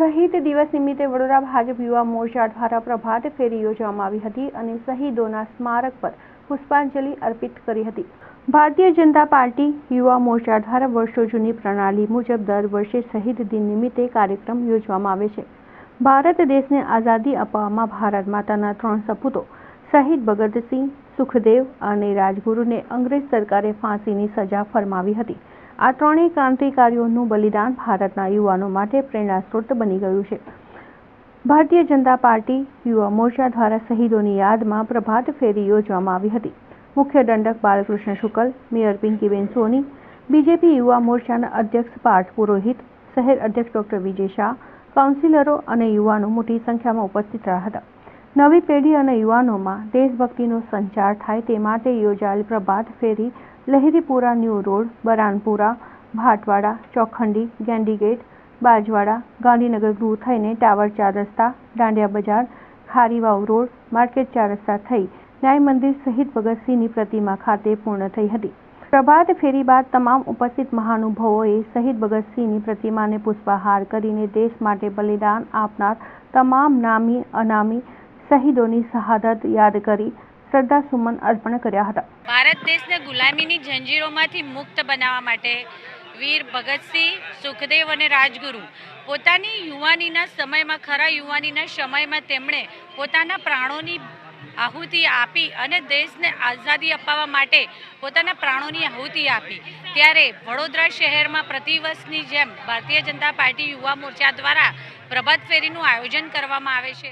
શહીદ દિવસ નિમિત્તે વડોદરા ભાજપ યુવા મોરચા દ્વારા પ્રભાત ફેરી યોજવામાં આવી હતી અને શહીદોના સ્મારક પર પુષ્પાંજલિ અર્પિત કરી હતી। ભારતીય જનતા પાર્ટી યુવા મોરચા દ્વારા વર્ષો જૂની પ્રણાલી મુજબ દર વર્ષે શહીદ દિન નિમિત્તે કાર્યક્રમ યોજવામાં આવે છે। ભારત દેશને આઝાદી અપાવવામાં ભારત માતાના 3 સપૂતો શહીદ ભગતસિંહ, સુખદેવ અને રાજગુરુને અંગ્રેજ સરકારે ફાંસીની સજા ફરમાવી હતી। આ ત્રણેય ક્રાંતિકારીઓનું બલિદાન ભારતના યુવાનો માટે પ્રેરણાસ્ત્રોત બની ગયું છે। ભારતીય જનતા પાર્ટી યુવા મોરચા દ્વારા શહીદોની યાદમાં પ્રભાત ફેરી યોજવામાં આવી હતી। મુખ્ય દંડક બાલકૃષ્ણ શુક્લ, મેયર પિંકીબેન સોની, બીજેપી યુવા મોરચાના અધ્યક્ષ પાર્થ પુરોહિત, શહેર અધ્યક્ષ ડોક્ટર વિજય શાહ, કાઉન્સિલરો અને યુવાનો મોટી સંખ્યામાં ઉપસ્થિત રહ્યા હતા। નવી પેઢી અને યુવાનોમાં દેશભક્તિનો સંચાર થાય તે માટે યોજાયેલ પ્રભાત ફેરી લહેરીપુરા ન્યૂ રોડ, બરાનપુરા, ભાટવાડા, ચોખંડી, ગેંડીગેટ, બાજવાડા, ગાંધીનગર ગૃહ થઈને ટાવર 4 રસ્તા, દાંડિયા બજાર, ખારીવાવ રોડ, માર્કેટ 4 રસ્તા થઈ ન્યાય મંદિર શહીદ ભગતસિંહની પ્રતિમા ખાતે પૂર્ણ થઈ હતી। પ્રભાત ફેરી બાદ તમામ ઉપસ્થિત મહાનુભાવોએ શહીદ ભગતસિંહની પ્રતિમાને પુષ્પહાર કરીને દેશ માટે બલિદાન આપનાર તમામ નામી અનામી શહીદોની શહાદત યાદ કરી શ્રદ્ધાસુમન અર્પણ કર્યા હતા। ભારત દેશને ગુલામીની જંજીરોમાંથી મુક્ત બનાવવા માટે વીર ભગતસિંહ, સુખદેવ અને રાજગુરુ પોતાની યુવાનીના સમયમાં ખરા યુવાનીના સમયમાં તેમણે પોતાના પ્રાણોની આહુતિ આપી અને દેશને આઝાદી અપાવવા માટે પોતાના પ્રાણોની આહુતિ આપી। ત્યારે વડોદરા શહેરમાં પ્રતિવર્ષની જેમ ભારતીય જનતા પાર્ટી યુવા મોરચા દ્વારા પ્રભાત ફેરીનું આયોજન કરવામાં આવે છે।